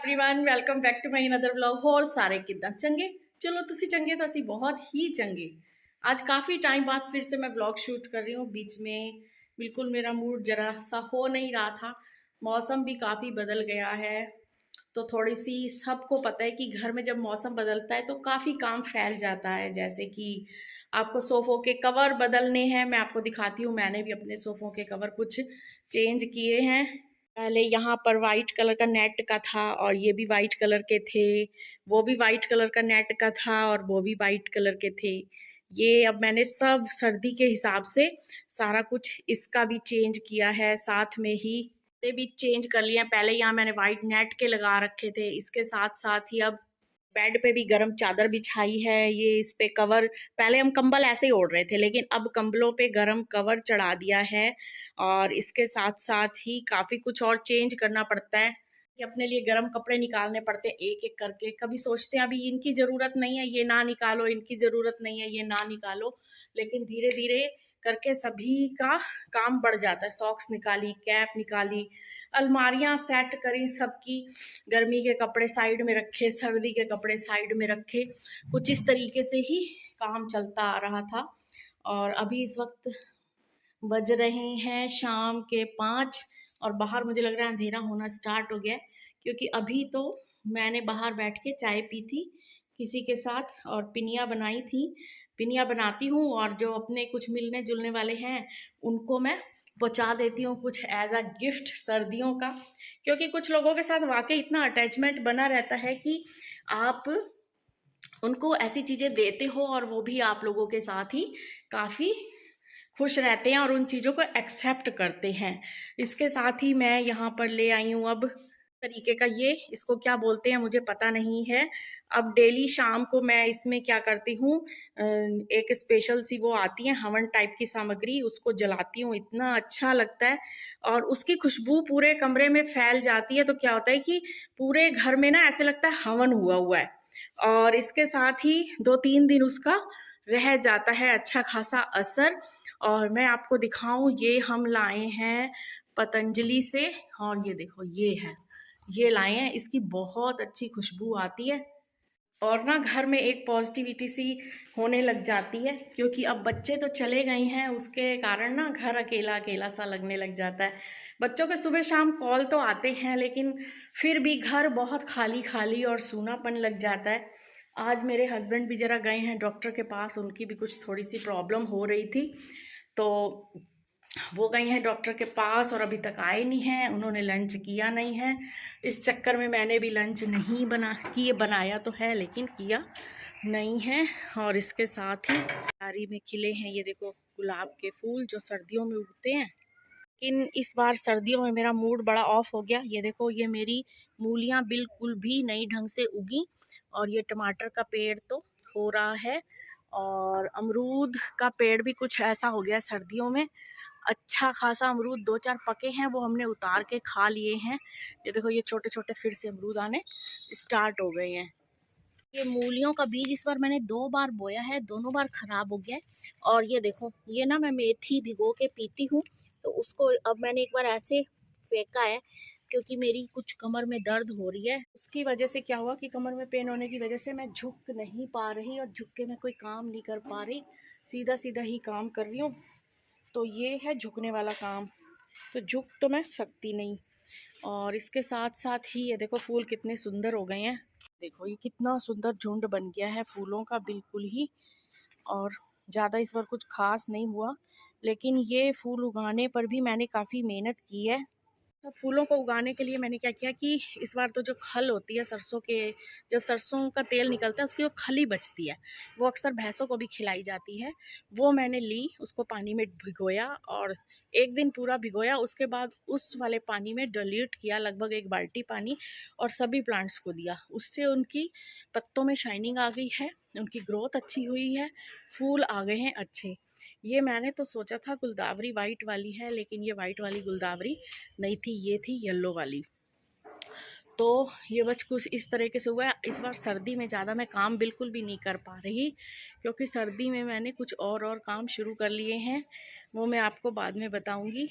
Everyone welcome back to my another vlog. होर सारे किदा चंगे? चलो तुसी चंगे तो असी बहुत ही चंगे। आज काफ़ी टाइम बाद फिर से मैं व्लॉग शूट कर रही हूँ। बीच में बिल्कुल मेरा मूड जरा सा हो नहीं रहा था, मौसम भी काफ़ी बदल गया है। तो थोड़ी सी सबको पता है कि घर में जब मौसम बदलता है तो काफ़ी काम फैल जाता है। जैसे कि आपको सोफ़ों के कवर बदलने हैं, मैं आपको दिखाती हूँ। मैंने भी अपने सोफ़ों के कवर कुछ चेंज किए हैं। पहले यहाँ पर वाइट कलर का नेट का था और ये भी वाइट कलर के थे, वो भी वाइट कलर का नेट का था और वो भी वाइट कलर के थे। ये अब मैंने सब सर्दी के हिसाब से सारा कुछ इसका भी चेंज किया है, साथ में ही ये भी चेंज कर लिया। पहले यहाँ मैंने वाइट नेट के लगा रखे थे, इसके साथ साथ ही अब बेड पे भी गरम चादर बिछाई है। ये इस पे कवर, पहले हम कंबल ऐसे ही ओढ़ रहे थे लेकिन अब कंबलों पे गरम कवर चढ़ा दिया है। और इसके साथ साथ ही काफ़ी कुछ और चेंज करना पड़ता है कि अपने लिए गरम कपड़े निकालने पड़ते हैं एक एक करके। कभी सोचते हैं अभी इनकी ज़रूरत नहीं है, ये ना निकालो, इनकी ज़रूरत नहीं है, ये ना निकालो, लेकिन धीरे धीरे करके सभी का काम बढ़ जाता है। सॉक्स निकाली, कैप निकाली, अलमारियां सेट करी सबकी, गर्मी के कपड़े साइड में रखे, सर्दी के कपड़े साइड में रखे। कुछ इस तरीके से ही काम चलता आ रहा था। और अभी इस वक्त बज रहे हैं शाम के 5 और बाहर मुझे लग रहा है अंधेरा होना स्टार्ट हो गया है, क्योंकि अभी तो मैंने बाहर बैठ के चाय पी थी किसी के साथ और पिनिया बनाई थी। पिनिया बनाती हूँ और जो अपने कुछ मिलने जुलने वाले हैं उनको मैं पहुँचा देती हूँ कुछ एज अ गिफ्ट सर्दियों का, क्योंकि कुछ लोगों के साथ वाकई इतना अटैचमेंट बना रहता है कि आप उनको ऐसी चीज़ें देते हो और वो भी आप लोगों के साथ ही काफ़ी खुश रहते हैं और उन चीज़ों को एक्सेप्ट करते हैं। इसके साथ ही मैं यहाँ पर ले आई हूँ अब तरीके का, ये इसको क्या बोलते हैं मुझे पता नहीं है। अब डेली शाम को मैं इसमें क्या करती हूँ, एक स्पेशल सी वो आती है हवन टाइप की सामग्री, उसको जलाती हूँ। इतना अच्छा लगता है और उसकी खुशबू पूरे कमरे में फैल जाती है। तो क्या होता है कि पूरे घर में ना ऐसे लगता है हवन हुआ हुआ है। और इसके साथ ही 2-3 दिन उसका रह जाता है अच्छा खासा असर। और मैं आपको दिखाऊं, ये हम लाए हैं पतंजलि से और ये देखो ये है, ये लाए हैं। इसकी बहुत अच्छी खुशबू आती है और ना घर में एक पॉजिटिविटी सी होने लग जाती है, क्योंकि अब बच्चे तो चले गए हैं, उसके कारण ना घर अकेला अकेला सा लगने लग जाता है। बच्चों के सुबह शाम कॉल तो आते हैं लेकिन फिर भी घर बहुत खाली खाली और सूनापन लग जाता है। आज मेरे हस्बैंड भी ज़रा गए हैं डॉक्टर के पास, उनकी भी कुछ थोड़ी सी प्रॉब्लम हो रही थी, तो वो गई हैं डॉक्टर के पास और अभी तक आए नहीं हैं। उन्होंने लंच किया नहीं है, इस चक्कर में मैंने भी लंच नहीं बनाया तो है लेकिन किया नहीं है। और इसके साथ ही क्यारी में खिले हैं ये देखो गुलाब के फूल जो सर्दियों में उगते हैं, लेकिन इस बार सर्दियों में मेरा मूड बड़ा ऑफ हो गया। ये देखो ये मेरी मूलियाँ बिल्कुल भी नई ढंग से उगी और ये टमाटर का पेड़ तो हो रहा है और अमरूद का पेड़ भी कुछ ऐसा हो गया सर्दियों में। अच्छा खासा अमरूद 2-4 पके हैं, वो हमने उतार के खा लिए हैं। ये देखो ये छोटे छोटे फिर से अमरूद आने स्टार्ट हो गए हैं। ये मूलियों का बीज इस बार मैंने 2 बार बोया है, दोनों बार खराब हो गया है। और ये देखो ये ना मैं मेथी भिगो के पीती हूँ, तो उसको अब मैंने एक बार ऐसे फेंका है क्योंकि मेरी कुछ कमर में दर्द हो रही है। उसकी वजह से क्या हुआ कि कमर में पेन होने की वजह से मैं झुक नहीं पा रही और झुक के मैं कोई काम नहीं कर पा रही, सीधा सीधा ही काम कर रही हूँ। तो ये है झुकने वाला काम, तो झुक तो मैं सकती नहीं। और इसके साथ साथ ही ये देखो फूल कितने सुंदर हो गए हैं, देखो ये कितना सुंदर झुंड बन गया है फूलों का बिल्कुल ही। और ज़्यादा इस बार कुछ खास नहीं हुआ, लेकिन ये फूल उगाने पर भी मैंने काफ़ी मेहनत की है। तो फूलों को उगाने के लिए मैंने क्या किया कि इस बार तो जो खल होती है सरसों के, जब सरसों का तेल निकलता है उसकी जो खली बचती है वो अक्सर भैंसों को भी खिलाई जाती है, वो मैंने ली, उसको पानी में भिगोया और एक दिन पूरा भिगोया। उसके बाद उस वाले पानी में डिल्यूट किया लगभग 1 बाल्टी पानी और सभी प्लांट्स को दिया। उससे उनकी पत्तों में शाइनिंग आ गई है, उनकी ग्रोथ अच्छी हुई है, फूल आ गए हैं अच्छे। ये मैंने तो सोचा था गुलदावरी वाइट वाली है, लेकिन ये वाइट वाली गुलदावरी नहीं थी, ये थी येलो वाली। तो ये बस कुछ इस तरीके से हुआ है। इस बार सर्दी में ज़्यादा मैं काम बिल्कुल भी नहीं कर पा रही, क्योंकि सर्दी में मैंने कुछ और काम शुरू कर लिए हैं, वो मैं आपको बाद में बताऊंगी।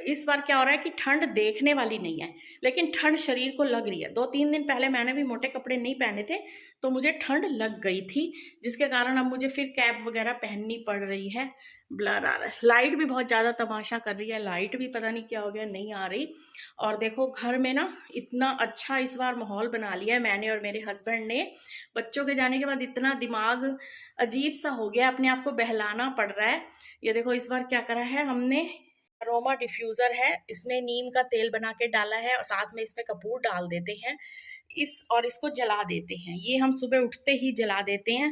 इस बार क्या हो रहा है कि ठंड देखने वाली नहीं है, लेकिन ठंड शरीर को लग रही है। 2-3 दिन पहले मैंने भी मोटे कपड़े नहीं पहने थे, तो मुझे ठंड लग गई थी, जिसके कारण अब मुझे फिर कैप वगैरह पहननी पड़ रही है। ब्लर आ रहा है, लाइट भी बहुत ज़्यादा तमाशा कर रही है, लाइट भी पता नहीं क्या हो गया, नहीं आ रही। और देखो घर में ना इतना अच्छा इस बार माहौल बना लिया है मैंने और मेरे हस्बैंड ने। बच्चों के जाने के बाद इतना दिमाग अजीब सा हो गया, अपने आप को बहलाना पड़ रहा है। ये देखो इस बार क्या करा है हमने, अरोमा डिफ्यूज़र है, इसमें नीम का तेल बना के डाला है और साथ में इसमें कपूर डाल देते हैं और इसको जला देते हैं। ये हम सुबह उठते ही जला देते हैं।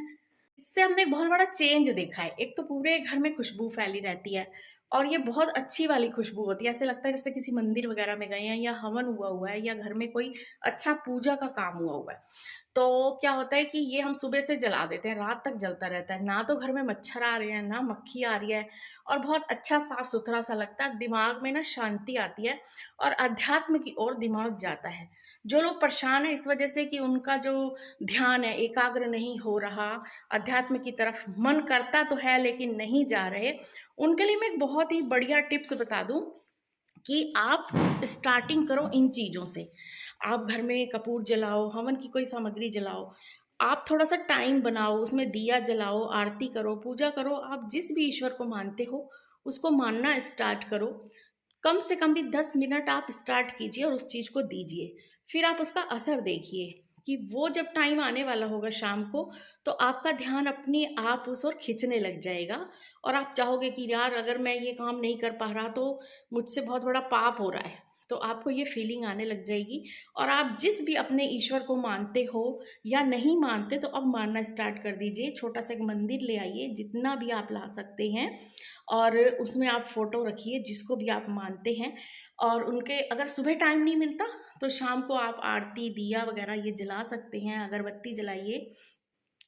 इससे हमने एक बहुत बड़ा चेंज देखा है। एक तो पूरे घर में खुशबू फैली रहती है और ये बहुत अच्छी वाली खुशबू होती है। ऐसे लगता है जैसे किसी मंदिर वगैरह में गए हैं या हवन हुआ है या घर में कोई अच्छा पूजा का काम हुआ है। तो क्या होता है कि ये हम सुबह से जला देते हैं, रात तक जलता रहता है। ना तो घर में मच्छर आ रहे हैं, ना मक्खी आ रही है और बहुत अच्छा साफ-सुथरा सा लगता है। दिमाग में ना शांति आती है और अध्यात्म की ओर दिमाग जाता है। जो लोग परेशान हैं इस वजह से कि उनका जो ध्यान है एकाग्र नहीं हो रहा, अध्यात्म की तरफ मन करता तो है लेकिन नहीं जा रहे, उनके लिए मैं एक बहुत ही बढ़िया टिप्स बता दूँ कि आप स्टार्टिंग करो इन चीज़ों से। आप घर में कपूर जलाओ, हवन की कोई सामग्री जलाओ, आप थोड़ा-सा टाइम बनाओ, उसमें दिया जलाओ, आरती करो, पूजा करो, आप जिस भी ईश्वर को मानते हो, उसको मानना स्टार्ट करो। कम से कम भी 10 मिनट आप स्टार्ट कीजिए और उस चीज़ को दीजिए। फिर आप उसका असर देखिए कि वो जब टाइम आने वाला होगा शाम को, तो आपका ध्यान अपने आप उस ओर खींचने लग जाएगा और आप चाहोगे कि यार अगर मैं ये काम नहीं कर पा रहा तो मुझसे बहुत बड़ा पाप हो रहा है। तो आपको ये फीलिंग आने लग जाएगी और आप जिस भी अपने ईश्वर को मानते हो या नहीं मानते तो अब मानना स्टार्ट कर दीजिए। छोटा सा एक मंदिर ले आइए, जितना भी आप ला सकते हैं और उसमें आप फ़ोटो रखिए जिसको भी आप मानते हैं और उनके अगर सुबह टाइम नहीं मिलता तो शाम को आप आरती, दिया वगैरह ये जला सकते हैं, अगरबत्ती जलाइए।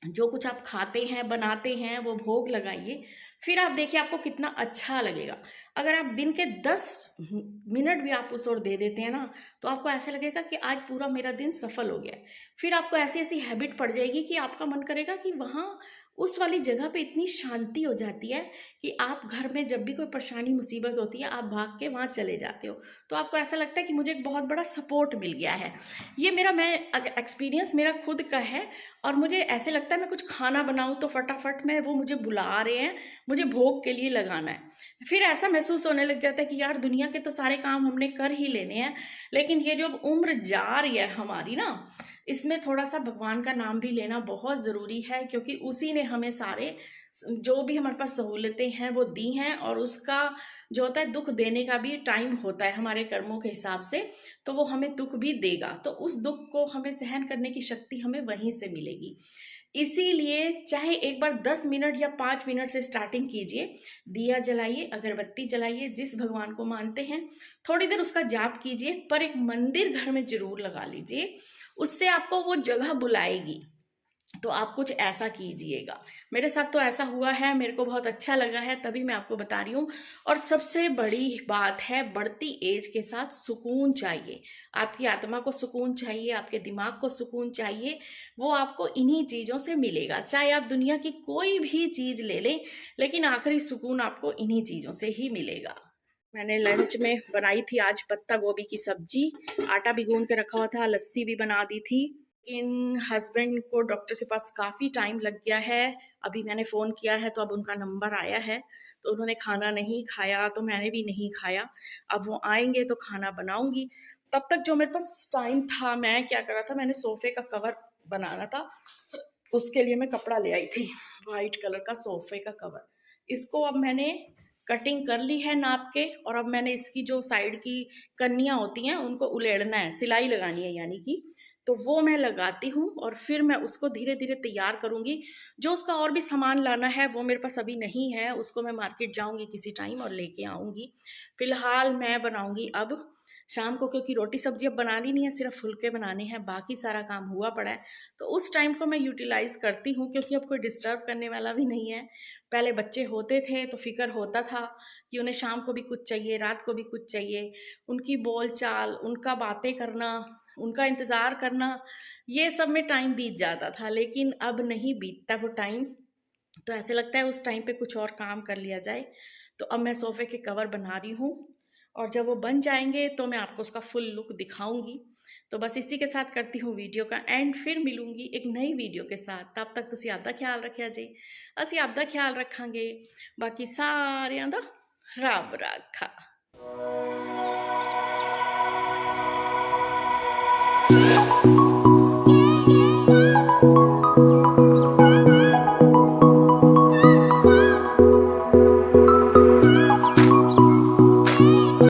जो कुछ आप खाते हैं, बनाते हैं, वो भोग लगाइए। फिर आप देखिए आपको कितना अच्छा लगेगा। अगर आप दिन के 10 मिनट भी आप उस ओर दे देते हैं ना, तो आपको ऐसा लगेगा कि आज पूरा मेरा दिन सफल हो गया है। फिर आपको ऐसी-ऐसी हैबिट पड़ जाएगी कि आपका मन करेगा कि वहाँ उस वाली जगह पे इतनी शांति हो जाती है कि आप घर में जब भी कोई परेशानी, मुसीबत होती है, आप भाग के वहाँ चले जाते हो। तो आपको ऐसा लगता है कि मुझे एक बहुत बड़ा सपोर्ट मिल गया है। ये एक्सपीरियंस मेरा खुद का है और मुझे ऐसे लगता है मैं कुछ खाना बनाऊँ तो फटाफट में वो मुझे बुला रहे हैं, मुझे भोग के लिए लगाना है। फिर ऐसा महसूस होने लग जाता है कि यार दुनिया के तो सारे काम हमने कर ही लेने हैं, लेकिन ये जो अब उम्र जा रही है हमारी ना, इसमें थोड़ा-सा भगवान का नाम भी लेना बहुत ज़रूरी है क्योंकि उसी ने हमें सारे जो भी हमारे पास सहूलतें हैं वो दी हैं और उसका जो होता है दुःख देने का भी टाइम होता है हमारे कर्मों के हिसाब से, तो वो हमें दुःख भी देगा। तो उस दुःख को हमें सहन करने की शक्ति हमें वहीं से मिलेगी। इसीलिए चाहे एक बार 10 मिनट या 5 मिनट से स्टार्टिंग कीजिए, दिया जलाइए, अगरबत्ती जलाइए, जिस भगवान को मानते हैं, थोड़ी देर उसका जाप कीजिए, पर एक मंदिर घर में ज़रूर लगा लीजिए, उससे आपको वो जगह बुलाएगी। तो आप कुछ ऐसा कीजिएगा। मेरे साथ तो ऐसा हुआ है, मेरे को बहुत अच्छा लगा है, तभी मैं आपको बता रही हूँ। और सबसे बड़ी बात है, बढ़ती एज के साथ सुकून चाहिए। आपकी आत्मा को सुकून चाहिए, आपके दिमाग को सुकून चाहिए, वो आपको इन्हीं चीज़ों से मिलेगा। चाहे आप दुनिया की कोई भी चीज़ ले लें, लेकिन आखिरी सुकून आपको इन्हीं चीज़ों से ही मिलेगा। मैंने लंच में बनाई थी आज पत्ता गोभी की सब्जी, आटा भिगोन के रखा हुआ था, लस्सी भी बना दी थी। इन हस्बैंड को डॉक्टर के पास काफ़ी टाइम लग गया है। अभी मैंने फ़ोन किया है तो अब उनका नंबर आया है, तो उन्होंने खाना नहीं खाया तो मैंने भी नहीं खाया। अब वो आएँगे तो खाना बनाऊँगी। तब तक जो मेरे पास टाइम था, मैं क्या कर रहा था, मैंने सोफ़े का कवर बनाना था, उसके लिए मैं कपड़ा ले आई थी, वाइट कलर का सोफ़े का कवर। इसको अब मैंने कटिंग कर ली है नाप के और अब मैंने इसकी जो साइड की कन्नियाँ होती हैं उनको उलेड़ना है, सिलाई लगानी है यानी कि। तो वो मैं लगाती हूँ और फिर मैं उसको धीरे-धीरे तैयार करूँगी। जो उसका और भी सामान लाना है वो मेरे पास अभी नहीं है, उसको मैं मार्केट जाऊँगी किसी टाइम और लेके आऊँगी। फ़िलहाल मैं बनाऊँगी अब शाम को, क्योंकि रोटी सब्ज़ी अब बनानी नहीं है, सिर्फ़ फुलके बनाने हैं, बाकी सारा काम हुआ पड़ा है। तो उस टाइम को मैं यूटिलाइज़ करती हूँ क्योंकि अब कोई डिस्टर्ब करने वाला भी नहीं है। पहले बच्चे होते थे तो फ़िक्र होता था कि उन्हें शाम को भी कुछ चाहिए, रात को भी कुछ चाहिए। उनकी बोल-चाल, उनका बातें करना, उनका इंतज़ार करना, ये सब में टाइम बीत जाता था, लेकिन अब नहीं बीतता वो टाइम। तो ऐसे लगता है उस टाइम पे कुछ और काम कर लिया जाए। तो अब मैं सोफ़े के कवर बना रही हूँ और जब वो बन जाएंगे तो मैं आपको उसका फुल लुक दिखाऊंगी। तो बस इसी के साथ करती हूँ वीडियो का एंड, फिर मिलूंगी एक नई वीडियो के साथ। तब तक तुसी आपदा ख्याल रखिया जी, असी आपदा ख्याल रखांगे। बाकी सारियां दा रब राखा।